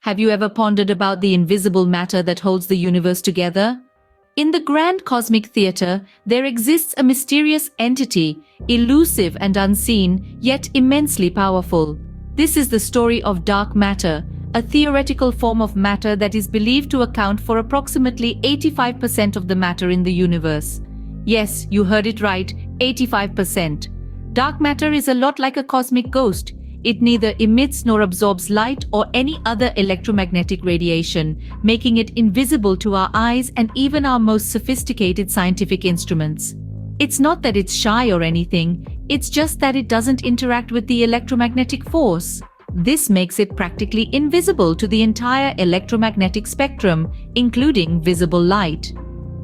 Have you ever pondered about the invisible matter that holds the universe together? In the grand cosmic theater, there exists a mysterious entity, elusive and unseen, yet immensely powerful. This is the story of dark matter, a theoretical form of matter that is believed to account for approximately 85% of the matter in the universe. Yes, you heard it right, 85%. Dark matter is a lot like a cosmic ghost. It neither emits nor absorbs light or any other electromagnetic radiation, making it invisible to our eyes and even our most sophisticated scientific instruments. It's not that it's shy or anything, it's just that it doesn't interact with the electromagnetic force. This makes it practically invisible to the entire electromagnetic spectrum, including visible light.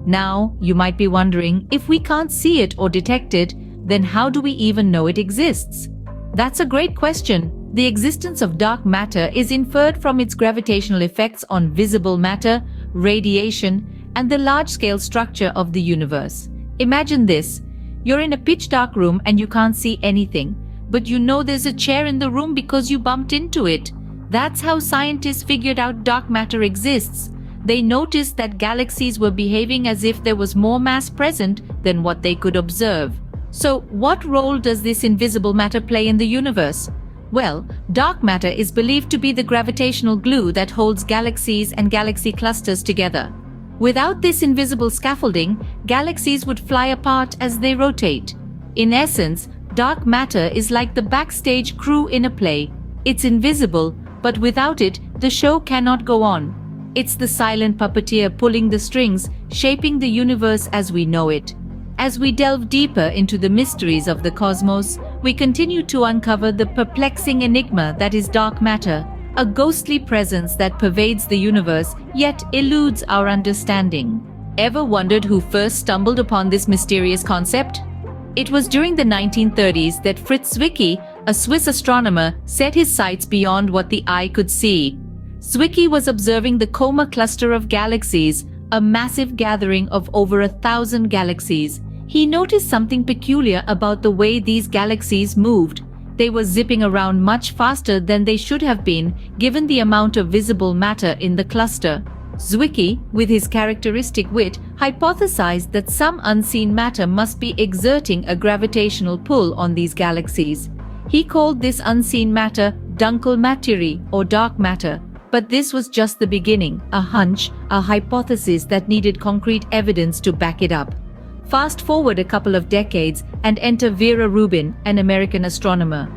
Now, you might be wondering, if we can't see it or detect it, then how do we even know it exists? That's a great question. The existence of dark matter is inferred from its gravitational effects on visible matter, radiation, and the large-scale structure of the universe. Imagine this. You're in a pitch-dark room and you can't see anything, but you know there's a chair in the room because you bumped into it. That's how scientists figured out dark matter exists. They noticed that galaxies were behaving as if there was more mass present than what they could observe. So, what role does this invisible matter play in the universe? Well, dark matter is believed to be the gravitational glue that holds galaxies and galaxy clusters together. Without this invisible scaffolding, galaxies would fly apart as they rotate. In essence, dark matter is like the backstage crew in a play. It's invisible, but without it, the show cannot go on. It's the silent puppeteer pulling the strings, shaping the universe as we know it. As we delve deeper into the mysteries of the cosmos, we continue to uncover the perplexing enigma that is dark matter, a ghostly presence that pervades the universe yet eludes our understanding. Ever wondered who first stumbled upon this mysterious concept? It was during the 1930s that Fritz Zwicky, a Swiss astronomer, set his sights beyond what the eye could see. Zwicky was observing the Coma cluster of galaxies, a massive gathering of over 1,000 galaxies. He noticed something peculiar about the way these galaxies moved. They were zipping around much faster than they should have been, given the amount of visible matter in the cluster. Zwicky, with his characteristic wit, hypothesized that some unseen matter must be exerting a gravitational pull on these galaxies. He called this unseen matter Dunkel Materie, or dark matter. But this was just the beginning, a hunch, a hypothesis that needed concrete evidence to back it up. Fast forward a couple of decades and enter Vera Rubin, an American astronomer.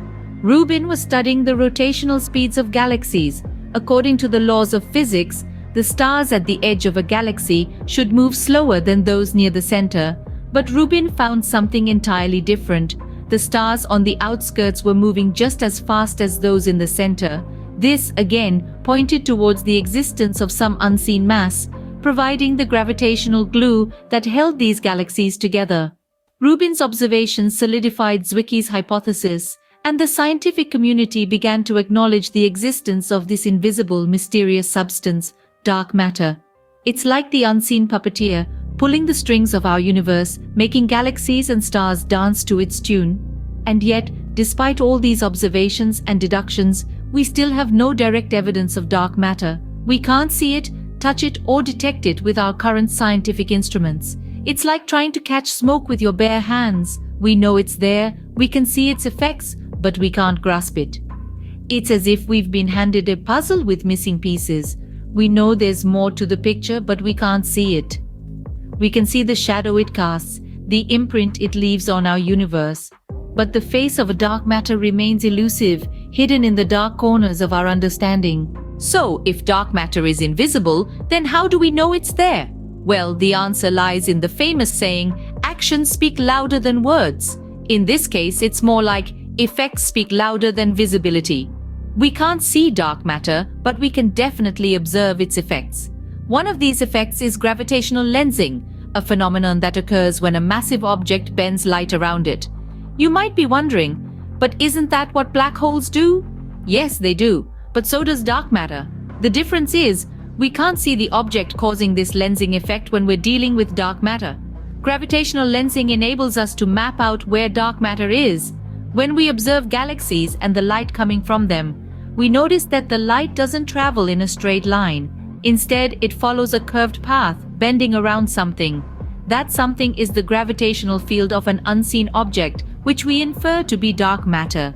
Rubin was studying the rotational speeds of galaxies. According to the laws of physics, the stars at the edge of a galaxy should move slower than those near the center. But Rubin found something entirely different. The stars on the outskirts were moving just as fast as those in the center. This, again, pointed towards the existence of some unseen mass, providing the gravitational glue that held these galaxies together. Rubin's observations solidified Zwicky's hypothesis, and the scientific community began to acknowledge the existence of this invisible, mysterious substance, dark matter. It's like the unseen puppeteer, pulling the strings of our universe, making galaxies and stars dance to its tune. And yet, despite all these observations and deductions, we still have no direct evidence of dark matter. We can't see it, touch it, or detect it with our current scientific instruments. It's like trying to catch smoke with your bare hands. We know it's there, we can see its effects, but we can't grasp it. It's as if we've been handed a puzzle with missing pieces. We know there's more to the picture, but we can't see it. We can see the shadow it casts, the imprint it leaves on our universe. But the face of a dark matter remains elusive, hidden in the dark corners of our understanding. So, if dark matter is invisible, then how do we know it's there? Well, the answer lies in the famous saying, actions speak louder than words. In this case, it's more like, effects speak louder than visibility. We can't see dark matter, but we can definitely observe its effects. One of these effects is gravitational lensing, a phenomenon that occurs when a massive object bends light around it. You might be wondering, but isn't that what black holes do? Yes, they do, but so does dark matter. The difference is, we can't see the object causing this lensing effect when we're dealing with dark matter. Gravitational lensing enables us to map out where dark matter is. When we observe galaxies and the light coming from them, we notice that the light doesn't travel in a straight line. Instead, it follows a curved path, bending around something. That something is the gravitational field of an unseen object, which we infer to be dark matter.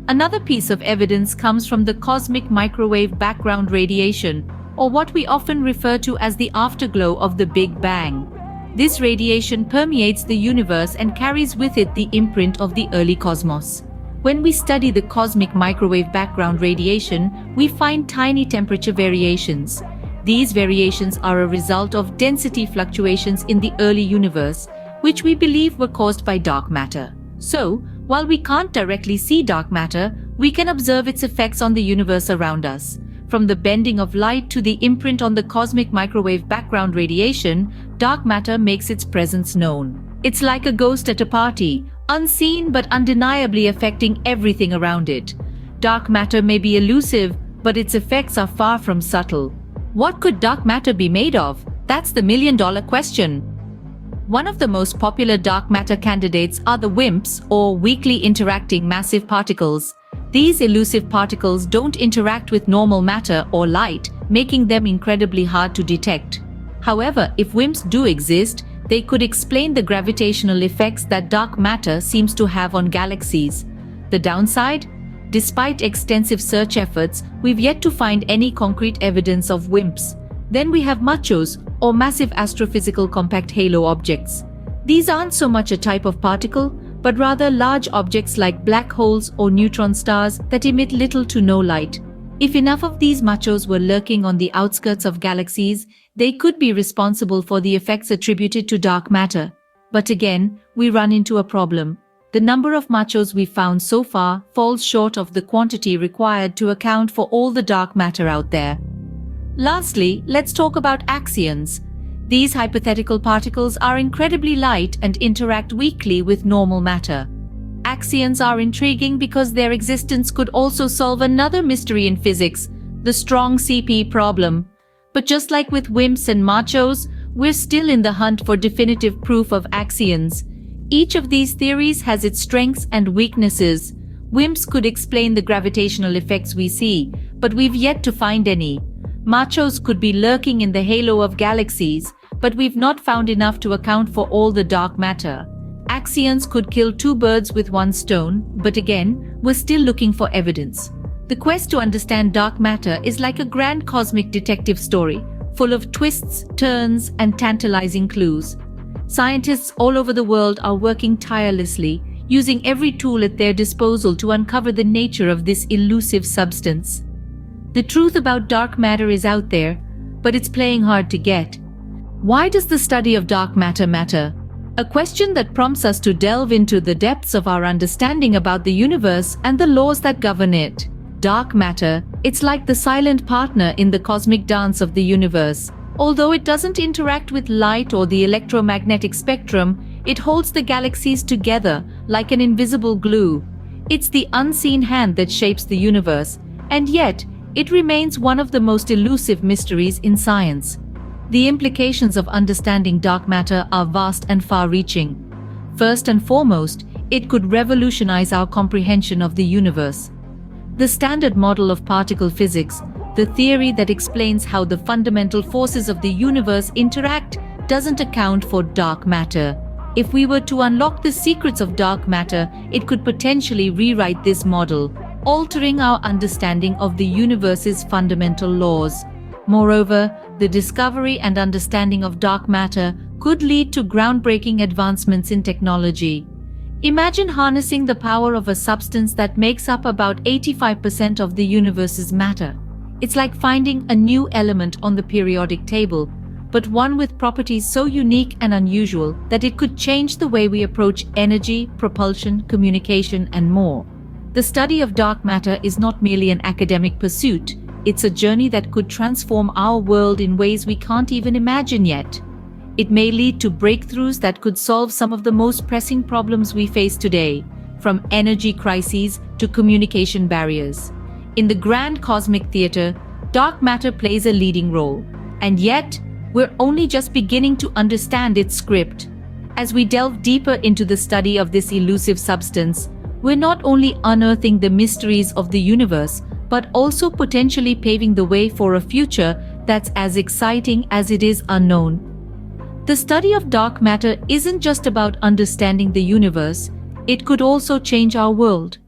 Another piece of evidence comes from the cosmic microwave background radiation, or what we often refer to as the afterglow of the Big Bang. This radiation permeates the universe and carries with it the imprint of the early cosmos. When we study the cosmic microwave background radiation, we find tiny temperature variations. These variations are a result of density fluctuations in the early universe, which we believe were caused by dark matter. So, while we can't directly see dark matter, we can observe its effects on the universe around us. From the bending of light to the imprint on the cosmic microwave background radiation, dark matter makes its presence known. It's like a ghost at a party, unseen but undeniably affecting everything around it. Dark matter may be elusive, but its effects are far from subtle. What could dark matter be made of? That's the million-dollar question. One of the most popular dark matter candidates are the WIMPs, or weakly interacting massive particles. These elusive particles don't interact with normal matter or light, making them incredibly hard to detect. However, if WIMPs do exist, they could explain the gravitational effects that dark matter seems to have on galaxies. The downside? Despite extensive search efforts, we've yet to find any concrete evidence of WIMPs. Then we have machos, or massive astrophysical compact halo objects. These aren't so much a type of particle, but rather large objects like black holes or neutron stars that emit little to no light. If enough of these machos were lurking on the outskirts of galaxies, they could be responsible for the effects attributed to dark matter. But again, we run into a problem. The number of machos we've found so far falls short of the quantity required to account for all the dark matter out there. Lastly, let's talk about axions. These hypothetical particles are incredibly light and interact weakly with normal matter. Axions are intriguing because their existence could also solve another mystery in physics, the strong CP problem. But just like with WIMPs and machos, we're still in the hunt for definitive proof of axions. Each of these theories has its strengths and weaknesses. WIMPs could explain the gravitational effects we see, but we've yet to find any. Machos could be lurking in the halo of galaxies, but we've not found enough to account for all the dark matter. Axions could kill two birds with one stone, but again, we're still looking for evidence. The quest to understand dark matter is like a grand cosmic detective story, full of twists, turns, and tantalizing clues. Scientists all over the world are working tirelessly, using every tool at their disposal to uncover the nature of this elusive substance. The truth about dark matter is out there, but it's playing hard to get. Why does the study of dark matter matter? A question that prompts us to delve into the depths of our understanding about the universe and the laws that govern it. Dark matter, it's like the silent partner in the cosmic dance of the universe. Although it doesn't interact with light or the electromagnetic spectrum, it holds the galaxies together like an invisible glue. It's the unseen hand that shapes the universe, and yet, it remains one of the most elusive mysteries in science. The implications of understanding dark matter are vast and far-reaching. First and foremost, it could revolutionize our comprehension of the universe. The standard model of particle physics, the theory that explains how the fundamental forces of the universe interact, doesn't account for dark matter. If we were to unlock the secrets of dark matter, it could potentially rewrite this model, altering our understanding of the universe's fundamental laws. Moreover, the discovery and understanding of dark matter could lead to groundbreaking advancements in technology. Imagine harnessing the power of a substance that makes up about 85% of the universe's matter. It's like finding a new element on the periodic table, but one with properties so unique and unusual that it could change the way we approach energy, propulsion, communication, and more. The study of dark matter is not merely an academic pursuit. It's a journey that could transform our world in ways we can't even imagine yet. It may lead to breakthroughs that could solve some of the most pressing problems we face today, from energy crises to communication barriers. In the grand cosmic theater, dark matter plays a leading role, and yet, we're only just beginning to understand its script. As we delve deeper into the study of this elusive substance, we're not only unearthing the mysteries of the universe, but also potentially paving the way for a future that's as exciting as it is unknown. The study of dark matter isn't just about understanding the universe, it could also change our world.